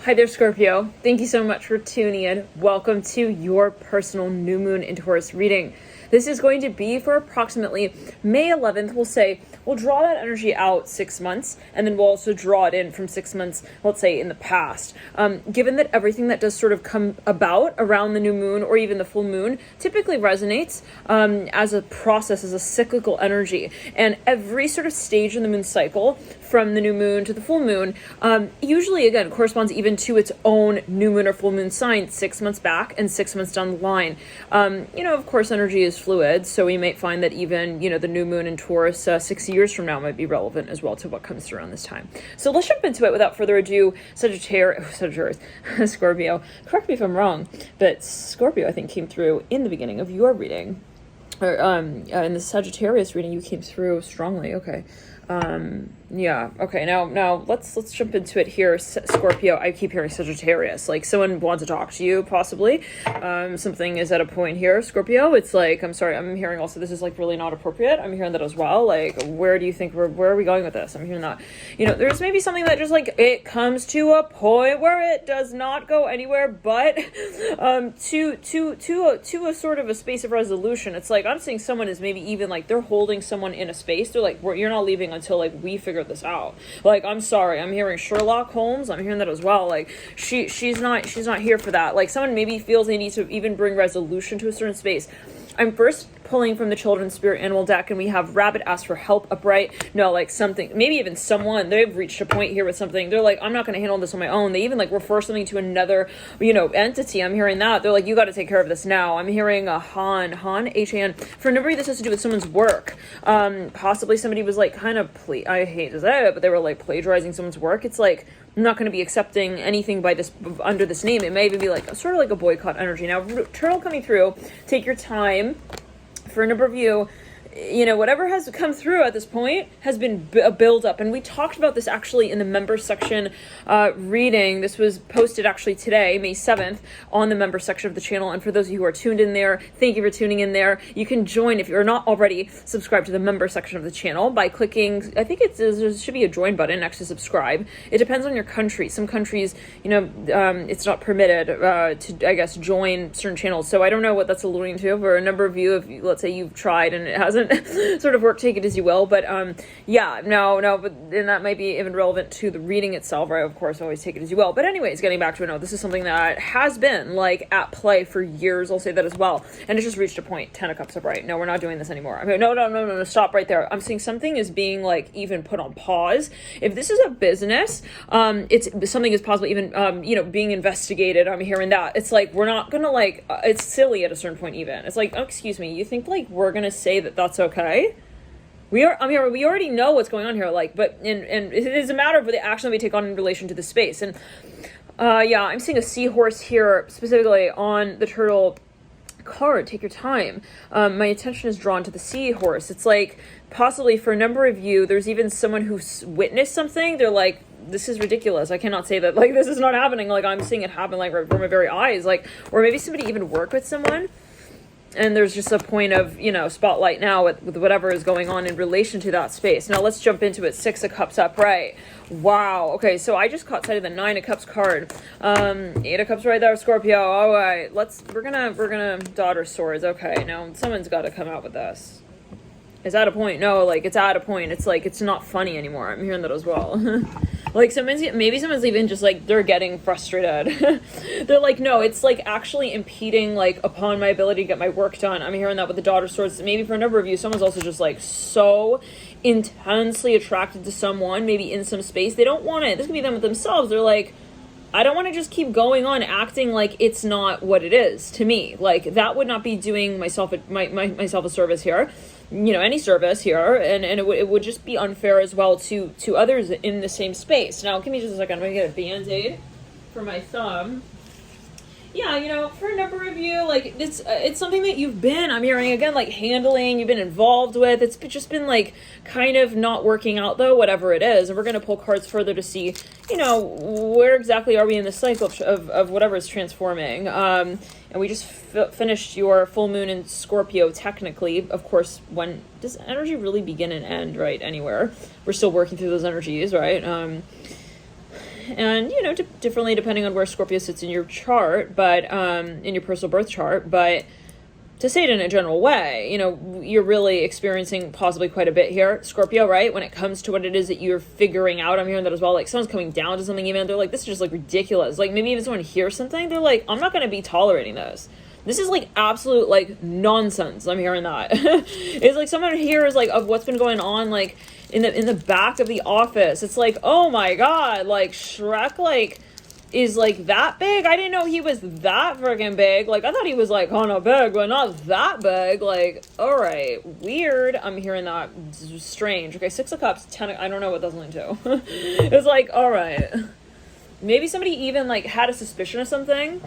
Hi there, Scorpio. Thank you so much for tuning in. Welcome to your personal new moon in Taurus reading. This is going to be for approximately May 11th. We'll draw that energy out 6 months, and then we'll also draw it in from 6 months, let's say, in the past. Given that everything that does sort of come about around the new moon or even the full moon typically resonates as a process, as a cyclical energy. And every sort of stage in the moon cycle, from the new moon to the full moon, usually, again, corresponds even to its own new moon or full moon sign 6 months back and 6 months down the line. Of course, energy is fluid, so we might find that even, the new moon in Taurus 6 years from now might be relevant as well to what comes through around this time. So let's jump into it without further ado. Sagittarius, Scorpio, correct me if I'm wrong, but Scorpio, I think, came through in the beginning of your reading, or in the Sagittarius reading, you came through strongly. Okay. Okay, now let's jump into it here. Scorpio, I keep hearing Sagittarius, like someone wants to talk to you, possibly. Something is at a point here, Scorpio. It's like, I'm sorry, I'm hearing also this is like really not appropriate. I'm hearing that as well. Like, where do you think where are we going with this? I'm hearing that, there's maybe something that just like, it comes to a point where it does not go anywhere, but, to a sort of a space of resolution. It's like, I'm seeing someone is maybe even like, they're holding someone in a space. They're like, you're not leaving until like we figure this out. Like, I'm sorry, I'm hearing Sherlock Holmes. I'm hearing that as well. Like, she's not here for that. Like, someone maybe feels they need to even bring resolution to a certain space. I'm first pulling from the Children's Spirit Animal deck, and we have Rabbit ask for help upright. No, like something, maybe even someone, they've reached a point here with something. They're like, I'm not going to handle this on my own. They even like refer something to another, entity. I'm hearing that. They're like, you got to take care of this now. I'm hearing a Han, H-A-N. For a number of you, this has to do with someone's work. Possibly somebody was like kind of, I hate to say it, but they were like plagiarizing someone's work. It's like, I'm not going to be accepting anything by this under this name. It may even be like sort of like a boycott energy. Now, turtle coming through, take your time. For a number of you, whatever has come through at this point has been a build-up. And we talked about this actually in the member section reading. This was posted actually today, May 7th, on the member section of the channel. And for those of you who are tuned in there, thank you for tuning in there. You can join, if you're not already subscribed to the member section of the channel, by clicking, I think there should be a join button next to subscribe. It depends on your country. Some countries, it's not permitted to, I guess, join certain channels. So I don't know what that's alluding to. For a number of you, if let's say you've tried and it hasn't sort of work, take it as you will, but but then that might be even relevant to the reading itself, right? Of course, always take it as you will. But anyways, getting back to it, this is something that has been like at play for years, I'll say that as well, and it's just reached a point. 10 of Cups upright. No, we're not doing this anymore. I mean, no, stop right there. I'm seeing something is being like even put on pause. If this is a business, it's something is possibly even being investigated. I'm hearing that. It's like, we're not gonna like, it's silly at a certain point even. It's like, oh, excuse me, you think like we're gonna say that's okay? We already know what's going on here, like, but and it is a matter of the action that we take on in relation to the space. And I'm seeing a seahorse here specifically on the turtle card. Take your time. My attention is drawn to the seahorse. It's like possibly for a number of you, there's even someone who's witnessed something. They're like, this is ridiculous. I cannot say that, like, this is not happening. Like, I'm seeing it happen, like, right before my very eyes. Like, or maybe somebody even worked with someone, and there's just a point of, spotlight now with whatever is going on in relation to that space. Now let's jump into it. 6 of Cups upright. Wow. Okay, so I just caught sight of the 9 of Cups card. 8 of Cups right there, Scorpio. All right, we're gonna Daughter Swords. Okay, now someone's got to come out with this. Is at a point? No, like, it's at a point. It's like, it's not funny anymore. I'm hearing that as well. Like, maybe someone's even just like, they're getting frustrated. They're like, no, it's like actually impeding like upon my ability to get my work done. I'm hearing that with the Daughter Swords. Maybe for a number of you, someone's also just like so intensely attracted to someone, maybe in some space. They don't want it. This could be them with themselves. They're like, I don't want to just keep going on acting like it's not what it is to me. Like, that would not be doing myself a service here. Any service here, and it would just be unfair as well to others in the same space. Now, give me just a second. I'm going to get a Band-Aid for my thumb. Yeah, for a number of you, like, it's something that you've been, I'm hearing again, like, handling, you've been involved with. It's just been, like, kind of not working out, though, whatever it is. And we're going to pull cards further to see, where exactly are we in the cycle of whatever is transforming. And we just finished your full moon in Scorpio, technically. Of course, when does energy really begin and end, right? Anywhere. We're still working through those energies, right? and you know, differently depending on where Scorpio sits in your chart, but in your personal birth chart. But to say it in a general way, you know, you're really experiencing possibly quite a bit here, Scorpio, right? When it comes to what it is that you're figuring out, I'm hearing that as well. Like, someone's coming down to something, even they're like, this is just like ridiculous. Like, maybe even someone hears something, they're like, I'm not going to be tolerating this. This is like absolute like nonsense. I'm hearing that. It's like someone here is like of what's been going on like in the back of the office. It's like, oh my god, like Shrek like is like that big. I didn't know he was that freaking big. Like I thought he was like kind of big, but not that big. Like, all right, weird. I'm hearing that. Strange. Okay, 6 of Cups, 10. I don't know what that's linked to. It's like, all right, maybe somebody even like had a suspicion of something.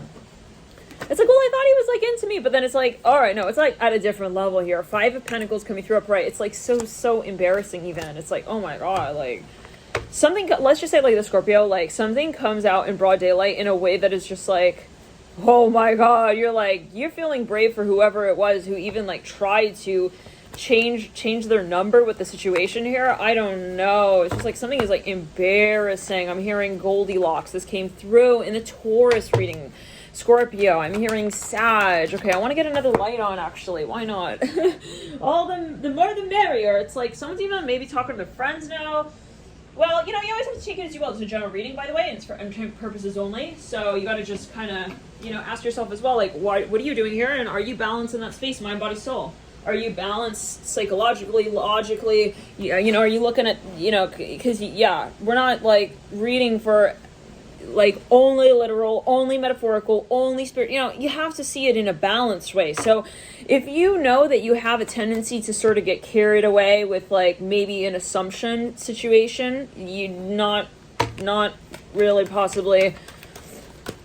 It's like, well, I thought he was like into me, but then it's like, all right, no, it's like at a different level here. 5 of Pentacles coming through upright. It's like so embarrassing even. It's like, oh my god, like something, let's just say like the Scorpio, like something comes out in broad daylight in a way that is just like, oh my god, you're like, you're feeling brave for whoever it was who even like tried to change their number with the situation here. I don't know. It's just like something is like embarrassing. I'm hearing Goldilocks. This came through in the Taurus reading. Scorpio, I'm hearing Sag. Okay, I want to get another light on, actually. Why not? All the more the merrier. It's like someone's even maybe talking to their friends now. Well, you know, you always have to take it as you will. It's a general reading, by the way, and it's for entertainment purposes only. So you got to just kind of, you know, ask yourself as well, like, what are you doing here? And are you balanced in that space, mind, body, soul? Are you balanced psychologically, logically? You know, are you looking at, you know, because, yeah, we're not, like, reading for like only literal, only metaphorical, only spirit. You know, you have to see it in a balanced way. So if you know that you have a tendency to sort of get carried away with like maybe an assumption situation, you're not really possibly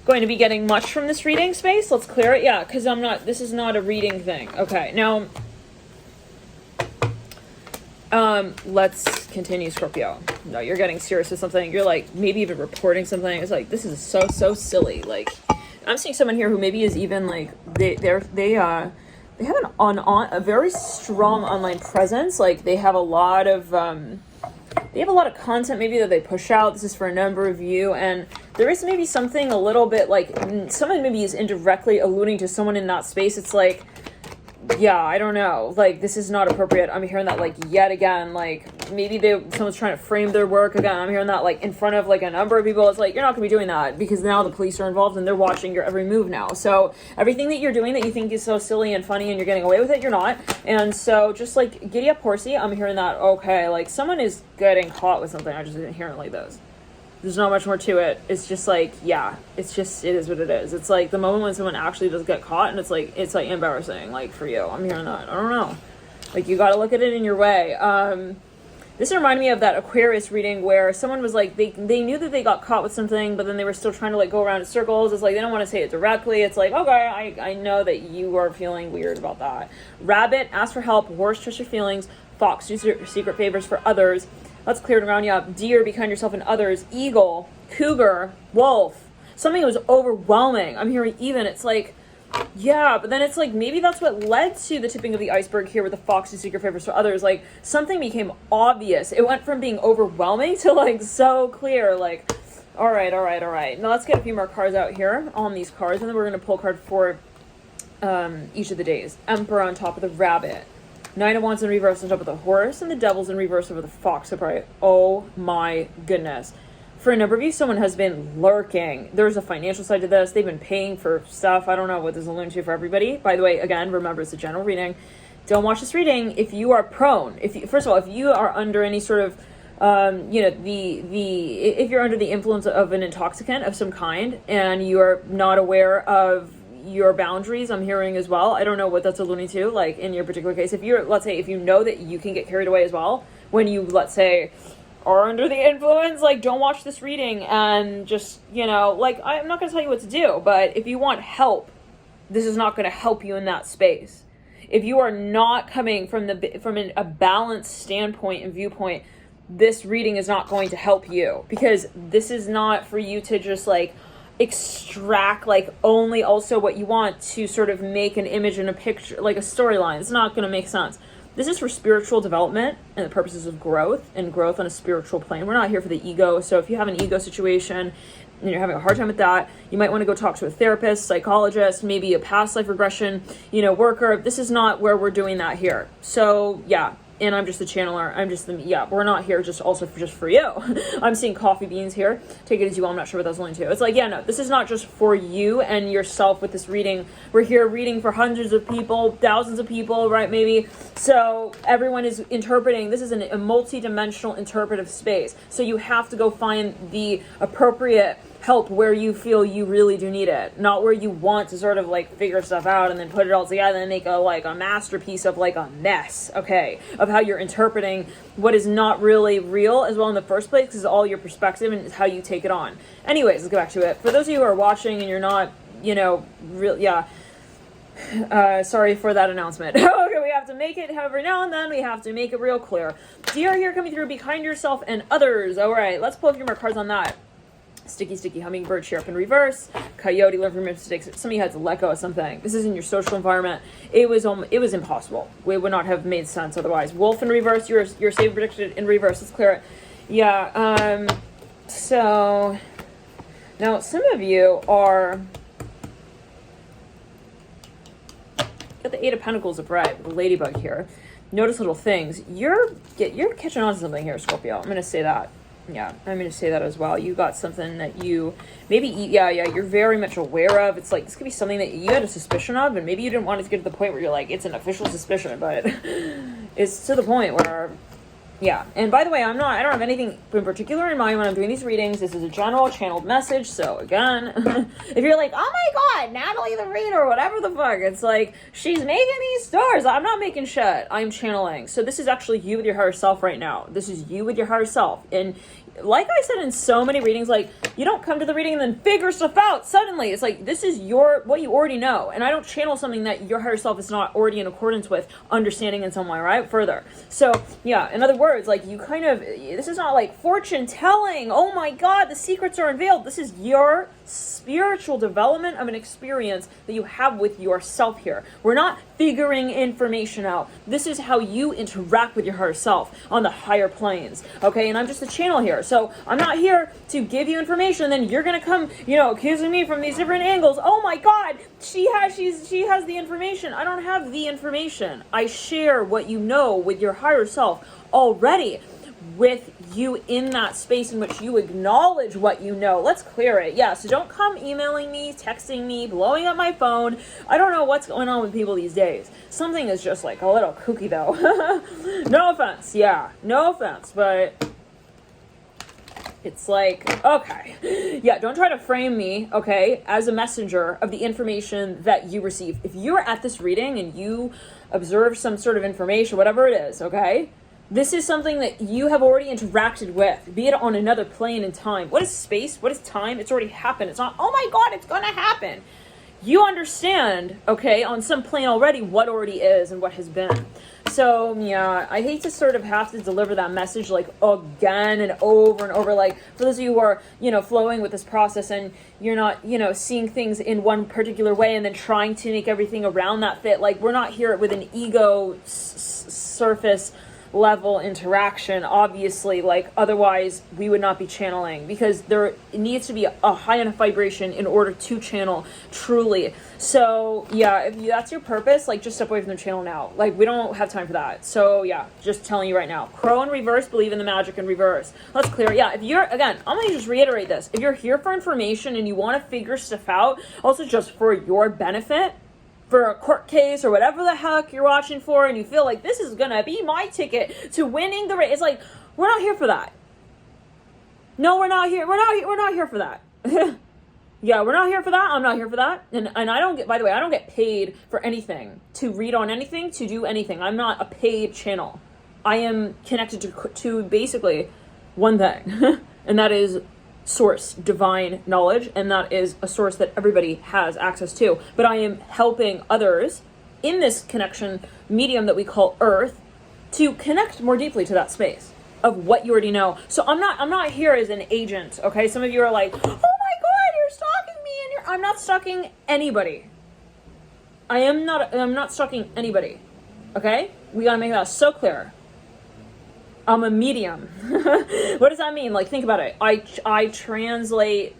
going to be getting much from this reading space. Let's clear it. Yeah, because this is not a reading thing. Okay, now let's continue, Scorpio. No, you're getting serious with something. You're like maybe even reporting something. It's like, this is so silly. Like, I'm seeing someone here who maybe is even like they have a very strong online presence. Like they have a lot of content maybe that they push out. This is for a number of you, and there is maybe something a little bit like someone maybe is indirectly alluding to someone in that space. It's like, yeah, I don't know. Like, this is not appropriate. I'm hearing that, like, yet again. Like, maybe someone's trying to frame their work again. I'm hearing that, like, in front of, like, a number of people. It's like, you're not going to be doing that because now the police are involved and they're watching your every move now. So everything that you're doing that you think is so silly and funny and you're getting away with it, you're not. And so just, like, giddy up, horsey. I'm hearing that, okay, like, someone is getting caught with something. I just didn't hear it like those. There's not much more to it. It's just like, yeah, it is what it is. It's like the moment when someone actually does get caught and it's like embarrassing, like for you. I'm hearing that. I don't know. Like you got to look at it in your way. This reminded me of that Aquarius reading where someone was like, they knew that they got caught with something, but then they were still trying to like go around in circles. It's like, they don't want to say it directly. It's like, okay, I know that you are feeling weird about that. Rabbit, ask for help. Horse, trust your feelings. Fox, do secret favors for others. Let's clear it around you up. Deer, be kind to yourself and others. Eagle, cougar, wolf. Something that was overwhelming. I'm hearing even. It's like, yeah, but then it's like maybe that's what led to the tipping of the iceberg here with the fox do secret favors for others. Like something became obvious. It went from being overwhelming to like so clear. Like, all right. Now let's get a few more cards out here on these cards, and then we're going to pull a card for each of the days. Emperor on top of the rabbit. 9 of Wands in reverse on top of the horse, and the Devil's in reverse over the fox upright. Oh my goodness. For a number of you, someone has been lurking. There's a financial side to this. They've been paying for stuff. I don't know what this is alluding to for everybody. By the way, again, remember it's a general reading. Don't watch this reading if you are prone. First of all, if you are under any sort of if you're under the influence of an intoxicant of some kind and you are not aware of your boundaries, I'm hearing as well. I don't know what that's alluding to, like in your particular case. If you know that you can get carried away as well when you, let's say, are under the influence, like don't watch this reading and just, like I'm not going to tell you what to do, but if you want help, this is not going to help you in that space. If you are not coming from a balanced standpoint and viewpoint, this reading is not going to help you because this is not for you to just like extract like only also what you want to sort of make an image and a picture, like a storyline. It's not going to make sense. This is for spiritual development and the purposes of growth and growth on a spiritual plane. We're not here for the ego. So if you have an ego situation and you're having a hard time with that, you might want to go talk to a therapist, psychologist, maybe a past life regression, worker. This is not where we're doing that here. So yeah. And I'm just the channeler. We're not here just for you. I'm seeing coffee beans here. Take it as you will. I'm not sure what that's only to. It's like, yeah, no, this is not just for you and yourself with this reading. We're here reading for hundreds of people, thousands of people, right? Maybe. So everyone is interpreting. This is a multi-dimensional interpretive space. So you have to go find the appropriate help where you feel you really do need it, not where you want to sort of like figure stuff out and then put it all together and make a masterpiece of like a mess, okay, of how you're interpreting what is not really real as well in the first place, because it's all your perspective and it's how you take it on. Anyways, let's get back to it. For those of you who are watching and you're not, sorry for that announcement. Okay, we have to make it, however, now and then we have to make it real clear. Dear here coming through, be kind to yourself and others. All right, let's pull a few more cards on that. Sticky hummingbird, cheer up in reverse. Coyote, learn from your mistakes. Some of you had to let go of something. This is in your social environment. It was impossible. It would not have made sense otherwise. Wolf in reverse. Your save predicted in reverse. Let's clear it. Yeah. So now some of you are got the Eight of Pentacles of red, the ladybug here. Notice little things. You're catching on to something here, Scorpio. I'm going to say that. Yeah, I'm going to say that as well. You got something that you maybe, you're very much aware of. It's like, this could be something that you had a suspicion of, and maybe you didn't want it to get to the point where you're like, it's an official suspicion, but it's to the point where, yeah. And by the way, I don't have anything in particular in mind when I'm doing these readings. This is a general channeled message. So again, if you're like, oh my God, Natalie the reader, or whatever the fuck, it's like, she's making these stars. I'm not making shit. I'm channeling. So this is actually you with your higher self right now. This is you with your higher self. And like I said in so many readings, like, you don't come to the reading and then figure stuff out suddenly. It's like, this is what you already know. And I don't channel something that your higher self is not already in accordance with, understanding in some way, right? Further. So, yeah, in other words, like, you kind of, this is not like fortune telling. Oh my God, the secrets are unveiled. This is your spiritual development of an experience that you have with yourself here. We're not figuring information out. This is how you interact with your higher self on the higher planes. Okay, and I'm just a channel here. So I'm not here to give you information, then you're gonna come, accusing me from these different angles. Oh my God, she has the information. I don't have the information. I share what you know with your higher self already, with you in that space in which you acknowledge what you know. Let's clear it. Yeah, so don't come emailing me, texting me, blowing up my phone. I don't know what's going on with people these days. Something is just like a little kooky though. No offense. Yeah, no offense, but it's like, okay. Yeah, don't try to frame me, okay, as a messenger of the information that you receive. If you're at this reading and you observe some sort of information, whatever it is, okay, this is something that you have already interacted with, be it on another plane in time. What is space? What is time? It's already happened. It's not, oh my God, it's going to happen. You understand, okay, on some plane already what already is and what has been. So, yeah, I hate to sort of have to deliver that message like again and over, like for those of you who are, flowing with this process and you're not, seeing things in one particular way and then trying to make everything around that fit. Like, we're not here with an ego surface level interaction, obviously, like otherwise we would not be channeling, because there needs to be a high enough vibration in order to channel truly. So yeah, if that's your purpose, like just step away from the channel now. Like, we don't have time for that. So yeah, just telling you right now. Crow in reverse, believe in the magic in reverse. Let's clear it. Yeah, if you're, again, I'm gonna just reiterate this. If you're here for information and you want to figure stuff out, also just for your benefit, for a court case or whatever the heck you're watching for, and you feel like this is gonna be my ticket to winning the race, it's like, we're not here for that. No, we're not here. We're not here for that. Yeah, we're not here for that. I'm not here for that. And I don't get, by the way, I don't get paid for anything, to read on anything, to do anything. I'm not a paid channel. I am connected to basically one thing, and that is source, divine knowledge, and that is a source that everybody has access to. But I am helping others in this connection medium that we call Earth to connect more deeply to that space of what you already know. So I'm not here as an agent, okay? Some of you are like, oh my God, you're stalking me, and I'm not stalking anybody. I'm not stalking anybody, okay? We gotta make that so clear. I'm a medium. What does that mean? Like, think about it. I translate.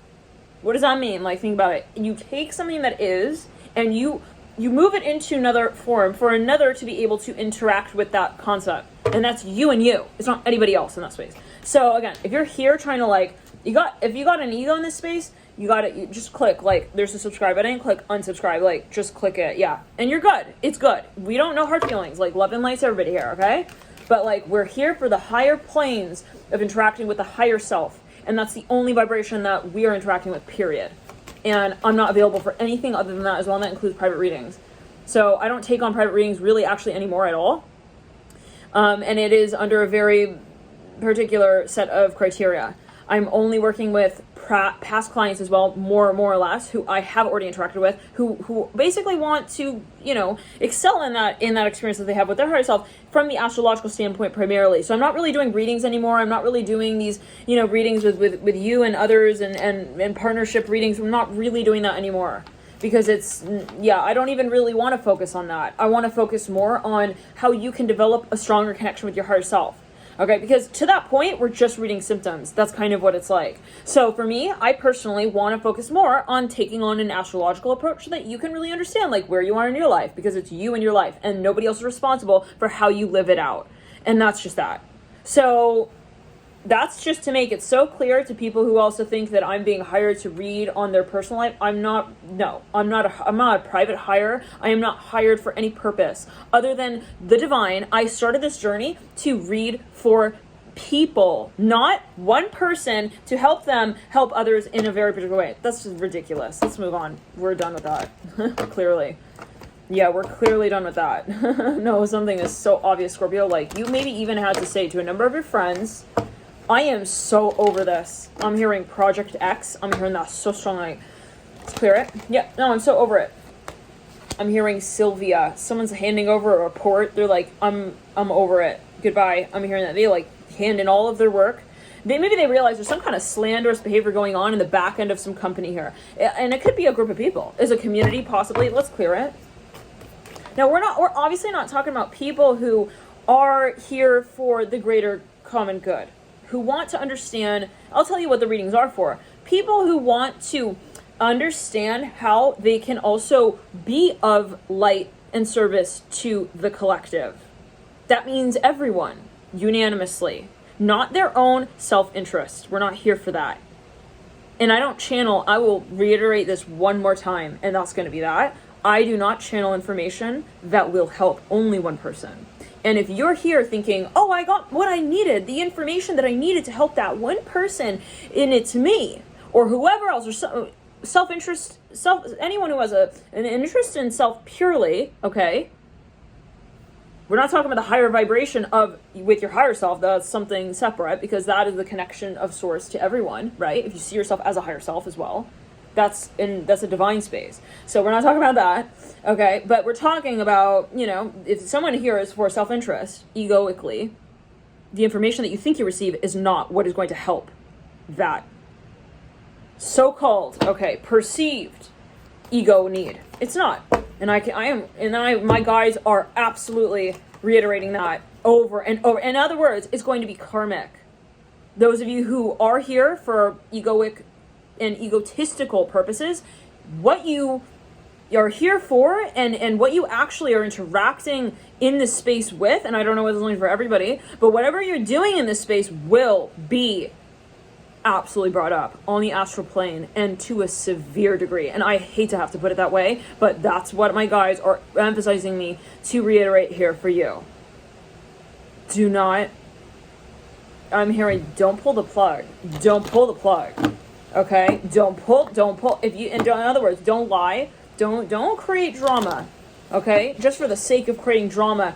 What does that mean? Like, think about it. You take something that is, and you move it into another form for another to be able to interact with that concept. And that's you and you. It's not anybody else in that space. So again, if you're here trying to like, if you got an ego in this space, you just click, like, there's a subscribe button, click unsubscribe, like, just click it, yeah. And you're good. It's good. We don't know hard feelings. Like, love and light's everybody here, okay? But, like, we're here for the higher planes of interacting with the higher self. And that's the only vibration that we are interacting with, period. And I'm not available for anything other than that as well, and that includes private readings. So I don't take on private readings really actually anymore at all. And it is under a very particular set of criteria. I'm only working with past clients as well, more or less, who I have already interacted with, who basically want to, you know, excel in that experience that they have with their higher self from the astrological standpoint primarily. So I'm not really doing readings anymore. I'm not really doing these, you know, readings with you and others and partnership readings. I'm not really doing that anymore. Because it's, yeah, I don't even really want to focus on that. I want to focus more on how you can develop a stronger connection with your higher self. Okay, because to that point, we're just reading symptoms. That's kind of what it's like. So for me, I personally want to focus more on taking on an astrological approach so that you can really understand like where you are in your life, because it's you and your life and nobody else is responsible for how you live it out. And that's just that. So that's just to make it so clear to people who also think that I'm being hired to read on their personal life. I'm not a private hire. I am not hired for any purpose other than the divine. I started this journey to read for people, not one person, to help them help others in a very particular way. That's just ridiculous. Let's move on. We're done with that. Clearly. Yeah, we're clearly done with that. No, something is so obvious, Scorpio. Like, you maybe even had to say to a number of your friends, I am so over this. I'm hearing Project X. I'm hearing that so strongly. Let's clear it. Yeah, no, I'm so over it. I'm hearing Sylvia. Someone's handing over a report. They're like, I'm over it. Goodbye. I'm hearing that. They like hand in all of their work. Maybe they realize there's some kind of slanderous behavior going on in the back end of some company here. And it could be a group of people. Is a community possibly. Let's clear it. Now, we're obviously not talking about people who are here for the greater common good, who want to understand. I'll tell you what the readings are for. People who want to understand how they can also be of light and service to the collective. That means everyone, unanimously, not their own self-interest. We're not here for that. And I don't channel, I will reiterate this one more time, and that's going to be that. I do not channel information that will help only one person. And if you're here thinking, oh, I got what I needed, the information that I needed to help that one person, and it's me, or whoever else, or self-interest, anyone who has an interest in self purely, okay? We're not talking about the higher vibration of with your higher self. That's something separate, because that is the connection of source to everyone, right? If you see yourself as a higher self as well. That's a divine space. So we're not talking about that, okay? But we're talking about, you know, if someone here is for self-interest, egoically, the information that you think you receive is not what is going to help that so-called, okay, perceived ego need. It's not. And my guides are absolutely reiterating that over and over. In other words, it's going to be karmic. Those of you who are here for egoic and egotistical purposes, what you are here for and what you actually are interacting in this space with, and I don't know whether it's only for everybody, but whatever you're doing in this space will be absolutely brought up on the astral plane, and to a severe degree. And I hate to have to put it that way, but that's what my guides are emphasizing me to reiterate here for you. Do not, I'm hearing, don't pull the plug. Don't pull the plug. Okay, don't pull. If you, in other words, don't lie. Don't create drama. Okay, just for the sake of creating drama,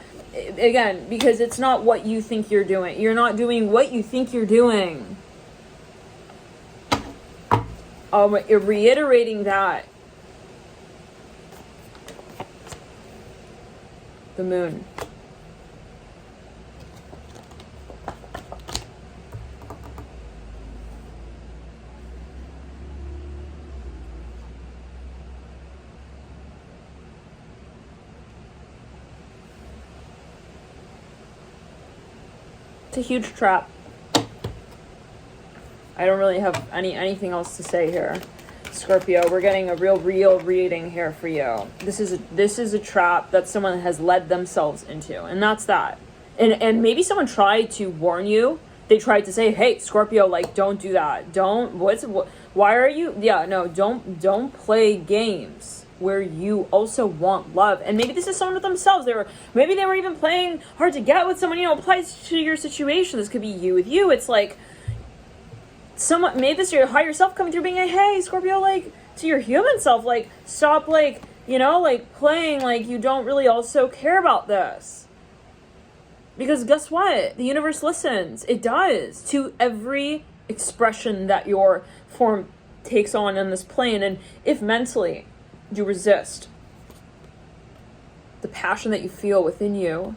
again, because it's not what you think you're doing. You're not doing what you think you're doing. Reiterating that. The moon. a huge trap. I don't really have anything else to say here. Scorpio, we're getting a real reading here for you. This is a trap that someone has led themselves into, and that's that. And maybe someone tried to warn you. They tried to say, "Hey, Scorpio, like, don't do that. Why are you? Yeah, no, don't play games where you also want love." And maybe this is someone with themselves. Maybe they were even playing hard to get with someone. You know, applies to your situation. This could be you with you. It's like, someone, maybe this is your higher self coming through being like, "Hey, Scorpio, like, to your human self, like, stop, like, you know, like, playing like you don't really also care about this." Because guess what? The universe listens. It does to every expression that your form takes on this plane. And if mentally you resist the passion that you feel within you,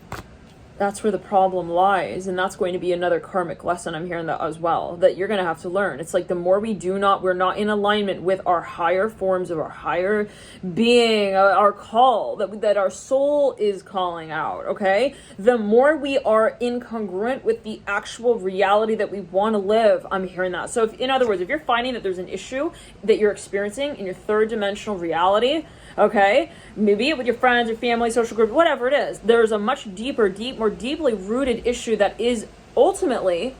that's where the problem lies. And that's going to be another karmic lesson. I'm hearing that as well, that you're going to have to learn. It's like the more we're not in alignment with our higher forms of our higher being, our call, that our soul is calling out, okay? The more we are incongruent with the actual reality that we want to live, I'm hearing that. So in other words, if you're finding that there's an issue that you're experiencing in your third dimensional reality, okay, maybe with your friends, your family, social group, whatever it is, there's a much more deeply rooted issue that is ultimately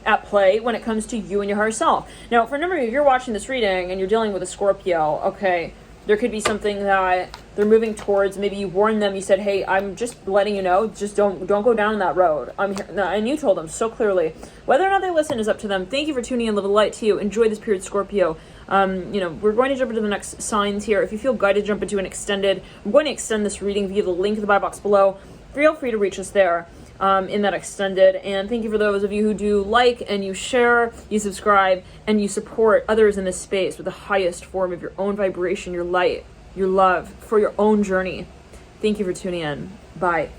at play when it comes to you and your higher self. Now, for a number of you, if you're watching this reading and you're dealing with a Scorpio, okay, there could be something that they're moving towards. Maybe you warned them, you said, "Hey, I'm just letting you know, just don't go down that road." I'm here, and you told them so clearly. Whether or not they listen is up to them. Thank you for tuning in. Live the light to you. Enjoy this period, Scorpio. You know, we're going to jump into the next signs here. If you feel guided, jump into an extended. I'm going to extend this reading via the link in the buy box below. Feel free to reach us there in that extended. And thank you for those of you who do like and you share, you subscribe, and you support others in this space with the highest form of your own vibration, your light, your love for your own journey. Thank you for tuning in. Bye.